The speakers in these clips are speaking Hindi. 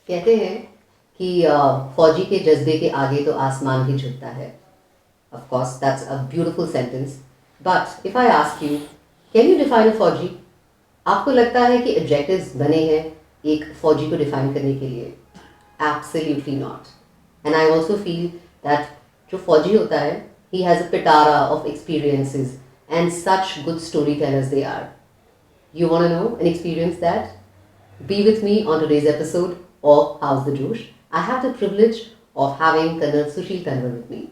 कहते हैं कि फौजी के जज्बे के आगे तो आसमान भी झुकता है. Of course, that's a beautiful sentence. But if I ask you, can you define a फौजी? आपको लगता है कि objectives बने हैं एक फौजी को define करने के लिए? Absolutely not. And I also feel that जो फौजी होता है, he has a pitara of experiences and such good storytellers they are. You want to know and experience that? Be with me on today's episode of How's the Josh. I have the privilege of having Colonel Sushil Tanwar with me.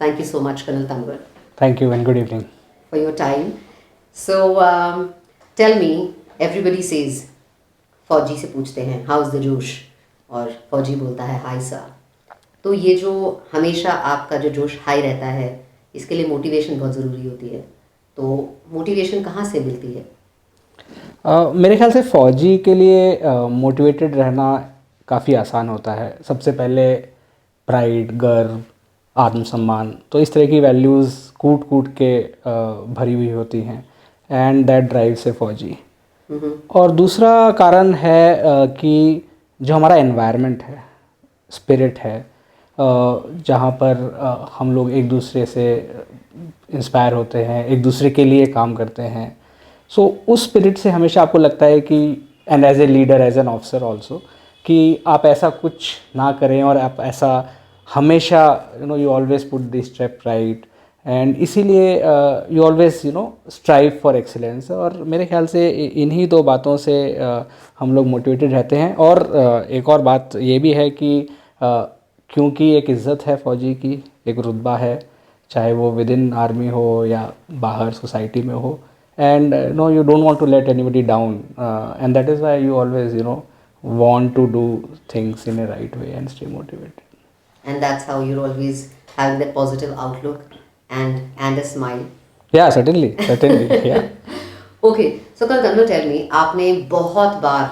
Thank you so much, Colonel Tanwar, Thank you and good evening. for your time. So, tell me, everybody says, फौजी से पूछते हैं हाउस द जोश और फौजी बोलता है हाई सा. तो ये जो हमेशा आपका जो जोश हाई रहता है, इसके लिए मोटिवेशन बहुत ज़रूरी होती है. तो मोटिवेशन कहाँ से मिलती है? मेरे ख्याल से फ़ौजी के लिए मोटिवेटेड रहना काफ़ी आसान होता है. सबसे पहले प्राइड, गर्व, आत्मसम्मान, तो इस तरह की वैल्यूज़ कूट कूट के भरी हुई होती हैं एंड दैट ड्राइव्स ए फ़ौजी. और दूसरा कारण है कि जो हमारा एनवायरनमेंट है, स्पिरिट है, जहाँ पर हम लोग एक दूसरे से इंस्पायर होते हैं, एक दूसरे के लिए काम करते हैं. सो उस स्पिरिट से हमेशा आपको लगता है कि and as a leader, as an officer also, कि आप ऐसा कुछ ना करें और आप ऐसा हमेशा you always put this step right and इसीलिए you always strive for excellence. और मेरे ख्याल से इन्हीं दो बातों से हम लोग मोटिवेटेड रहते हैं. और एक और बात ये भी है कि क्योंकि एक इज़्ज़त है फ़ौजी की, एक रुतबा है, चाहे वो विद इन आर्मी हो या बाहर सोसाइटी में हो. And no, you don't want to let anybody down, and that is why you always want to do things in a right way and stay motivated. And that's how you're always having that positive outlook and a smile. Yeah, certainly, certainly. Yeah. Okay, so Kanwar, tell me, आपने बहुत बार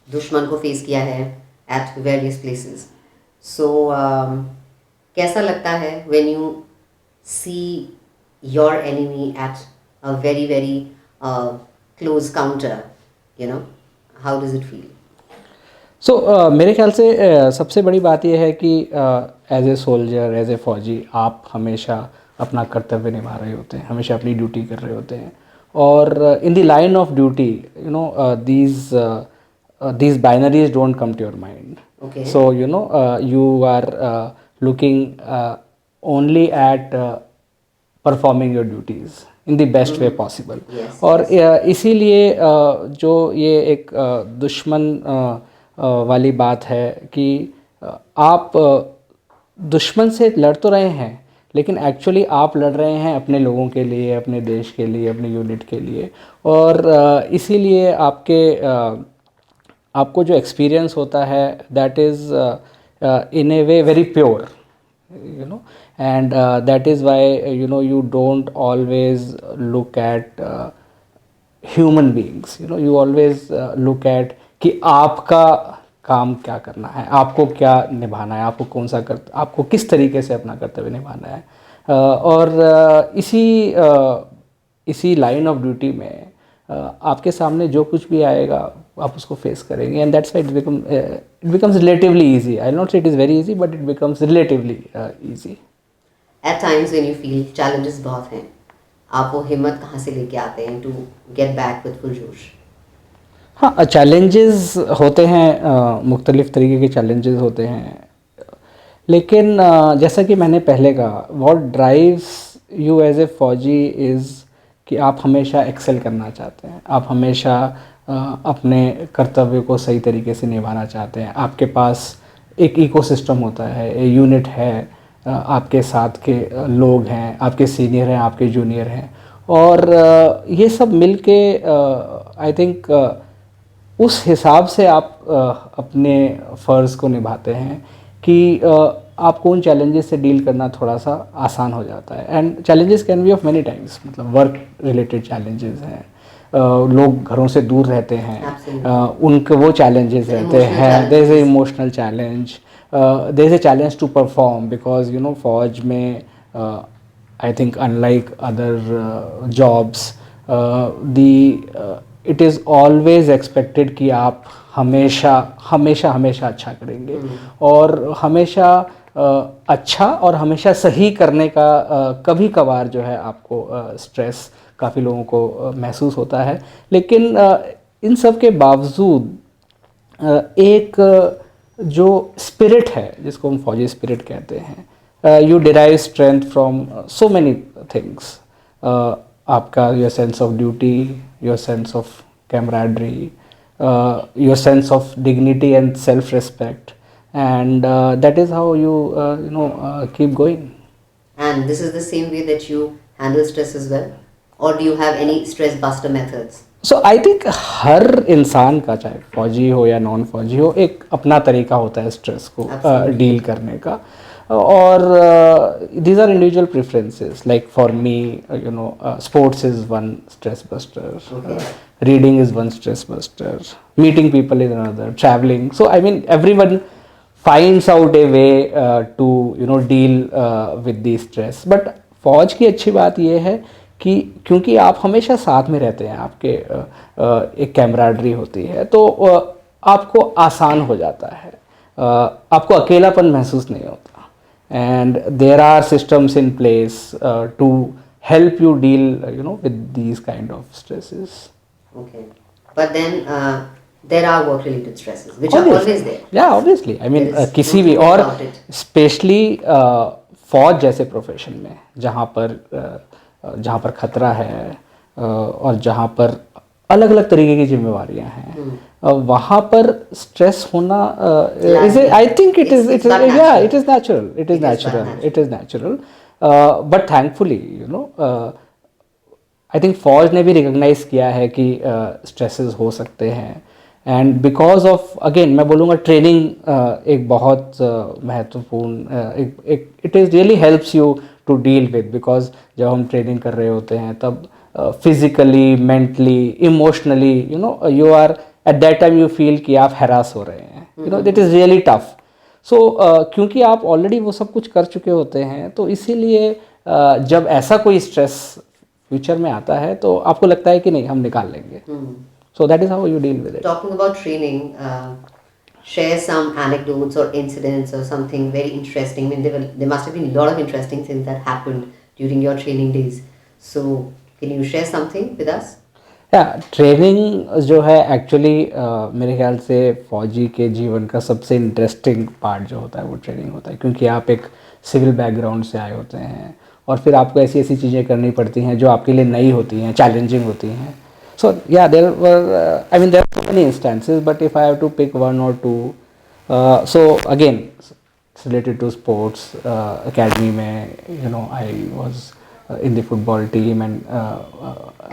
दुश्मन को फेस किया है at various places. So कैसा लगता है when you see your enemy at a very very close counter, how does it feel? So मेरे ख्याल से सबसे बड़ी बात यह है कि as a soldier, as a फ़ौजी, आप हमेशा अपना कर्तव्य निभा रहे होते हैं, हमेशा अपनी ड्यूटी कर रहे होते हैं. और in the line of duty these binaries don't come to your mind. Okay. So you are looking only at performing your duties in the best way possible. Yes, और इसीलिए जो ये एक दुश्मन वाली बात है कि आप दुश्मन से लड़ तो रहे हैं, लेकिन एक्चुअली आप लड़ रहे हैं अपने लोगों के लिए, अपने देश के लिए, अपने यूनिट के लिए. और इसीलिए आपको जो एक्सपीरियंस होता है that is in a way very pure, and that is why you don't always look at human beings. You always look at कि आपका काम क्या करना है, आपको क्या निभाना है, आपको किस तरीके से अपना कर्तव्य निभाना है. और इसी लाइन ऑफ ड्यूटी में आपके सामने जो कुछ भी आएगा आप उसको फेस करेंगे. And that's why it becomes relatively easy. I will not say it is very easy, but it becomes relatively easy. At times when you feel challenges बहुत हैं, आप वो हिम्मत कहाँ से लेके आते हैं to get back with full जोश? हाँ, चैलेंजेस होते हैं, मुख्तलिफ़ तरीके के चैलेंजेस होते हैं, लेकिन जैसा कि मैंने पहले कहा, what drives you as a फ़ौजी इज़ कि आप हमेशा एक्सेल करना चाहते हैं, आप हमेशा अपने कर्तव्य को सही तरीके से निभाना चाहते हैं. आपके पास एक इकोसिस्टम होता है, एक यूनिट है, आपके साथ के लोग हैं, आपके सीनियर हैं, आपके जूनियर हैं, और ये सब मिल के आई थिंक उस हिसाब से आप अपने फ़र्ज़ को निभाते हैं कि आपको उन चैलेंजेस से डील करना थोड़ा सा आसान हो जाता है. And challenges can be of many times, मतलब वर्क रिलेटेड चैलेंजेस हैं, लोग घरों से दूर रहते हैं, उनके वो चैलेंजेस रहते हैं. There is a emotional challenge, there is a challenge to perform, because फौज में I think unlike other jobs, it is always expected कि आप हमेशा हमेशा हमेशा अच्छा करेंगे और हमेशा अच्छा और हमेशा सही करने का कभी कभार जो है आपको स्ट्रेस काफ़ी लोगों को महसूस होता है, लेकिन इन सब के बावजूद एक जो स्पिरिट है जिसको हम फौजी स्पिरिट कहते हैं, you derive strength from so many things. आपका your sense of duty, your sense of camaraderie, your sense of dignity and self respect, and that is how you keep going. And this is the same way that you handle stress as well? Or do you have any stress buster methods? So I think हर इंसान का, चाहे फौजी हो या नॉन फौजी हो, एक अपना तरीका होता है स्ट्रेस को डील करने का, और these are individual preferences. Like for me, you know, sports is one stress buster, reading is one stress buster, meeting people is another, traveling. So I mean everyone finds out a way to deal with the stress. But फौज की अच्छी बात ये है कि क्योंकि आप हमेशा साथ में रहते हैं, आपके एक कैमराडरी होती है, तो आपको आसान हो जाता है, आपको अकेलापन महसूस नहीं होता. And there are systems in place to help you deal with these kind of stresses. Okay. But then there are work related stresses which are always there. Yeah, obviously. I mean किसी भी, और स्पेशली फौज जैसे प्रोफेशन में जहाँ पर खतरा है और जहाँ पर अलग अलग तरीके की जिम्मेवारियाँ हैं, वहाँ पर स्ट्रेस होना I think it is natural. But thankfully I think फौज ने भी रिकग्नाइज किया है कि स्ट्रेसेस हो सकते हैं. एंड बिकॉज ऑफ, अगेन मैं बोलूँगा, ट्रेनिंग एक बहुत महत्वपूर्ण, it is really helps you to deal with, because जब हम ट्रेनिंग कर रहे होते हैं तब physically, mentally, emotionally, you are at that time you feel कि आप हैरास हो रहे हैं, that is really tough. So क्योंकि आप ऑलरेडी वो सब कुछ कर चुके होते हैं, तो इसीलिए जब ऐसा कोई स्ट्रेस फ्यूचर में आता है तो आपको लगता है कि नहीं, हम निकाल लेंगे. So that is how you deal with it. Talking about training, share some anecdotes or incidents or something very interesting. I mean, there must have been a lot of interesting things that happened during your training days. So can you share something with us? Training जो है एक्चुअली मेरे ख्याल से फौजी के जीवन का सबसे इंटरेस्टिंग पार्ट जो होता है वो ट्रेनिंग होता है, क्योंकि आप एक सिविल बैकग्राउंड से आए होते हैं और फिर आपको ऐसी ऐसी चीज़ें करनी पड़ती हैं जो आपके लिए नई होती हैं, चैलेंजिंग होती हैं. So yeah there are so many instances, but if I have to pick one और two, so again related to sports, academy में I was in the football team, and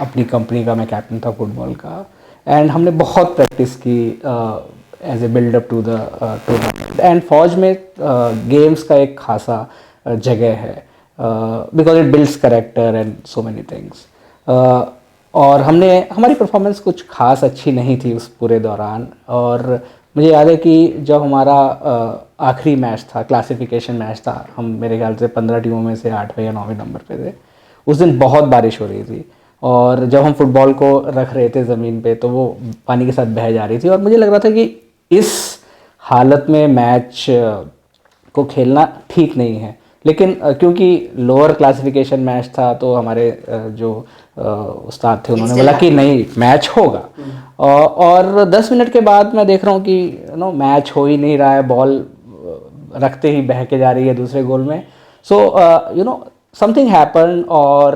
अपनी कंपनी का मैं कैप्टन था फुटबॉल का, एंड हमने बहुत प्रैक्टिस की as a buildup to the tournament. And फौज में गेम्स का एक खासा जगह है, because it builds character and so many things. और हमारी परफॉर्मेंस कुछ खास अच्छी नहीं थी उस पूरे दौरान, और मुझे याद है कि जब हमारा आखिरी मैच था, क्लासिफिकेशन मैच था, हम मेरे ख्याल से 15 टीमों में से 8वें या 9वें नंबर पे थे. उस दिन बहुत बारिश हो रही थी, और जब हम फुटबॉल को रख रहे थे ज़मीन पे तो वो पानी के साथ बह जा रही थी, और मुझे लग रहा था कि इस हालत में मैच को खेलना ठीक नहीं है. लेकिन क्योंकि लोअर क्लासिफिकेशन मैच था तो हमारे जो उस्ताद थे उन्होंने बोला कि नहीं, मैच होगा. और 10 मिनट के बाद मैं देख रहा हूँ कि मैच हो ही नहीं रहा है, बॉल रखते ही बह के जा रही है दूसरे गोल में. सो something happened, or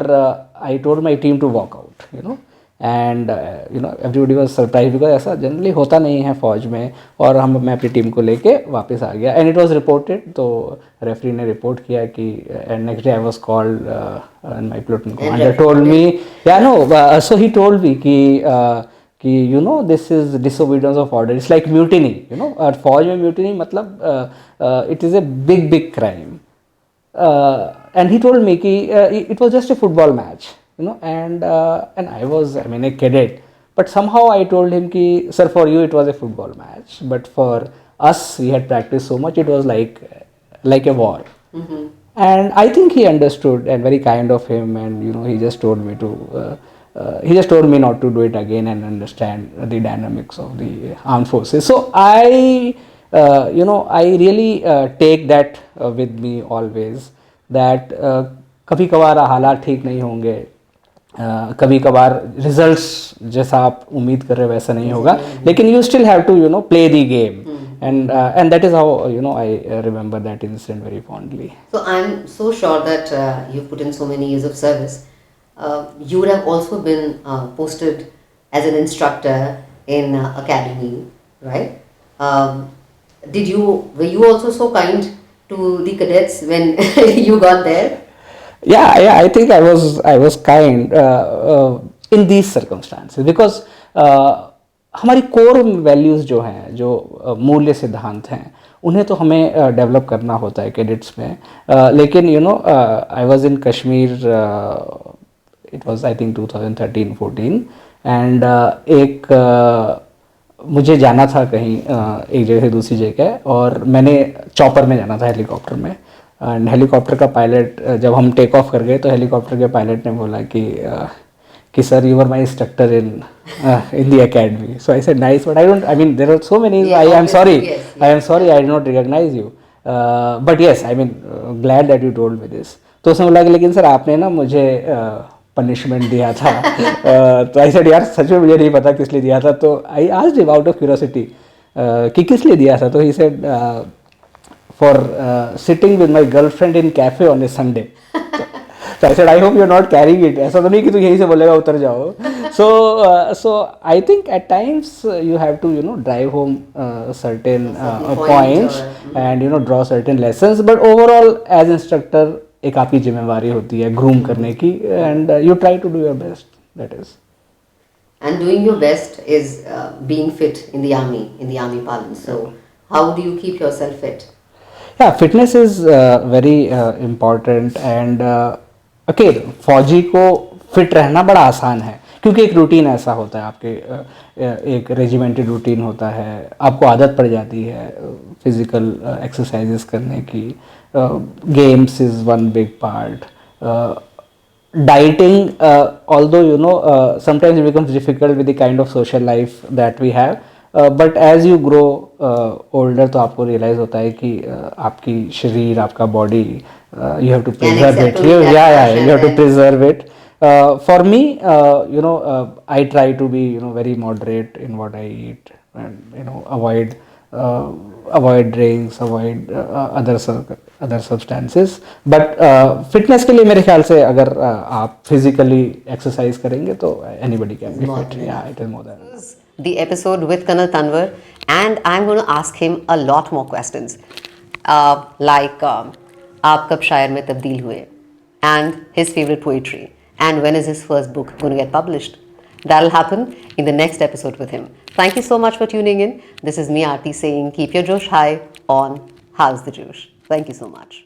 I told my team to walk out, and everybody was surprised because ऐसा जनरली होता नहीं है फौज में. और मैं अपनी टीम को लेके वापस आ गया, एंड इट वाज रिपोर्टेड. तो रेफरी ने रिपोर्ट किया कि, and next day I was called, and my platoon commander told me, so he told me कि this is disobedience of order, it's like mutiny. और फौज में म्यूटिनी मतलब it is a big crime. And he told me कि it was just a football match, and I was, I mean, a cadet, but somehow I told him कि sir, for you it was a football match, but for us we had practiced so much, it was like a war. And I think he understood, and very kind of him, and he just told me to he just told me not to do it again and understand the dynamics of the armed forces. So I really take that with me always, that कभी कभार हालात ठीक नहीं होंगे, कभी कभार रिजल्ट्स जैसा आप उम्मीद कर रहे हो वैसा नहीं होगा, लेकिन you still have to play the game, and that is how I remember that incident very fondly. So I'm so sure that you've put in so many years of service. You would have also been posted as an instructor in academy, right? Were you also so kind to the cadets when you got there? Yeah, I think I was kind in these circumstances, because हमारी कोर वैल्यूज़ जो हैं, जो मूल्य सिद्धांत हैं, उन्हें तो हमें डेवलप करना होता है कैडेट्स में. लेकिन आई was in Kashmir, it was I think 2013-14, and मुझे जाना था कहीं एक जगह से दूसरी जगह, और मैंने चॉपर में जाना था, हेलीकॉप्टर में. एंड हेलीकॉप्टर का पायलट, जब हम टेक ऑफ कर गए तो हेलीकॉप्टर के पायलट ने बोला कि sir, you were my instructor in the academy. So I said nice, but I mean there are so many, I am sorry, I did not recognise you, but yes, I mean glad that you told me this. तो उसने बोला कि लेकिन सर आपने ना मुझे पनिशमेंट दिया था. तो आई सेड यार सच में मुझे नहीं पता किस लिए दिया था. तो I asked him out of curiosity कि किस लिए दिया था. तो he said for sitting with my girlfriend in cafe on a Sunday. So I said, I hope you're not carrying it. ऐसा तो नहीं कि तू यहीं से बोलेगा उतर जाओ. So I think at times you have to drive home certain points and draw certain lessons. But overall as instructor एक आपकी जिम्मेवारी होती है ग्रूम करने की, and you try to do your best. That is. And doing your best is being fit in the army parlance. So how do you keep yourself fit? Yeah, fitness is very important, and okay, फौजी को फिट रहना बड़ा आसान है, क्योंकि एक रूटीन ऐसा होता है आपके, एक रेजिमेंटेड रूटीन होता है, आपको आदत पड़ जाती है फिजिकल एक्सरसाइजेस करने की. Games is one big part. Dieting, although sometimes it becomes difficult with the kind of social life that we have, but as you grow older, तो आपको realize होता है कि आपकी शरीर, आपका body, you have to preserve it. You have to preserve it. For me, I try to be very moderate in what I eat, and avoid drinks, avoid other substances. But fitness के लिए मेरे ख्याल से अगर आप physically exercise करेंगे तो anybody can be fit. Yeah, it is more than enough. The episode with Colonel Tanwar, and I'm going to ask him a lot more questions, like आप कब शायर में तब्दील हुए, and his favorite poetry, and when is his first book going to get published. That'll happen in the next episode with him. Thank you so much for tuning in. This is me, Aarti, saying keep your Josh high on How's the Josh. Thank you so much.